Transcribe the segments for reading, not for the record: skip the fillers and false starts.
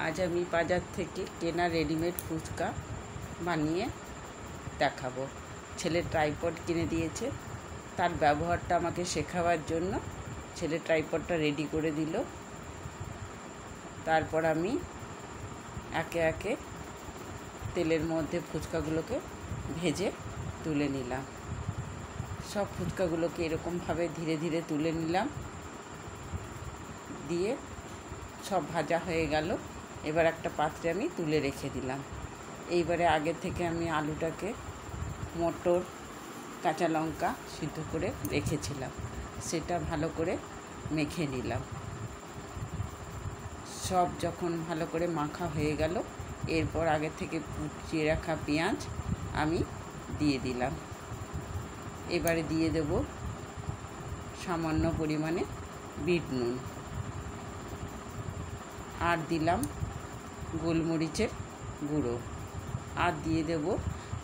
আজ আমি বাজার থেকে কেনা রেডিমেড ফুচকা বানিয়ে দেখাবো। ছেলে ট্রাইপড কিনে দিয়েছে, তার ব্যবহারটা আমাকে শেখাবার জন্য ছেলে ট্রাইপডটা রেডি করে দিল। তারপর আমি একে একে তেলের মধ্যে ফুচকাগুলোকে ভেজে তুলে নিলাম। সব ফুচকাগুলোকে এরকমভাবে ধীরে ধীরে তুলে নিলাম, দিয়ে সব ভাজা হয়ে গেল। এবার একটা পাত্রে আমি তুলে রেখে দিলাম। এইবারে আগে থেকে আমি আলুটাকে, মটর, কাঁচা লঙ্কা সিদ্ধ করে রেখেছিলাম, সেটা ভালো করে মেখে নিলাম। সব যখন ভালো করে মাখা হয়ে গেল, এরপর আগে থেকে কুচিয়ে রাখা পেঁয়াজ আমি দিয়ে দিলাম। এবারে দিয়ে দেব সামান্য পরিমাণে বিট নুন, আর দিলাম গোলমরিচের গুঁড়ো, আর দিয়ে দেব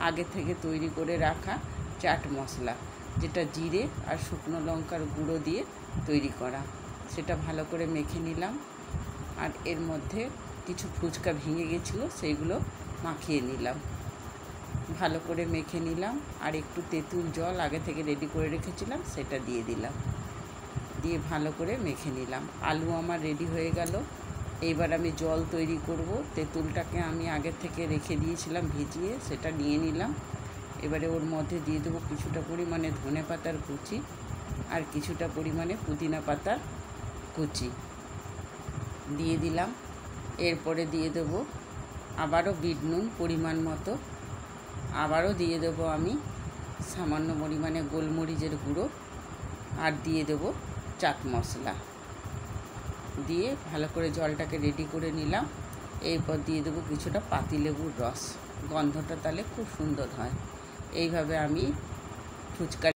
আগে থেকে তৈরি করে রাখা চাট মশলা, যেটা জিরে আর শুকনো লঙ্কার গুঁড়ো দিয়ে তৈরি করা। সেটা ভালো করে মেখে নিলাম। আর এর মধ্যে কিছু ফুচকা ভেঙে গেছিলো, সেইগুলো মাখিয়ে নিলাম। ভালো করে মেখে নিলাম। আর একটু তেঁতুল জল আগে থেকে রেডি করে রেখেছিলাম, সেটা দিয়ে দিলাম। দিয়ে ভালো করে মেখে নিলাম। আলু আমার রেডি হয়ে গেল। এইবার আমি জল তৈরি করব। তেঁতুলটাকে আমি আগে থেকে রেখে দিয়েছিলাম ভিজিয়ে, সেটা নিয়ে নিলাম। এবারে ওর মধ্যে দিয়ে দেবো কিছুটা পরিমাণে ধনে পাতার কুচি আর কিছুটা পরিমাণে পুদিনা পাতার কুচি দিয়ে দিলাম। এরপরে দিয়ে দেবো আবারও বিট নুন পরিমাণ মতো, আবারও দিয়ে দেবো আমি সামান্য পরিমাণে গোলমরিচের গুঁড়ো, আর দিয়ে দেবো চাট মশলা। দিয়ে ভালো করে জলটাকে রেডি করে নিলাম। এরপর দিয়ে দেবো কিছুটা পাতিলেবুর রস, গন্ধটা তাহলে খুব সুন্দর হয়। এইভাবে আমি ফুচকা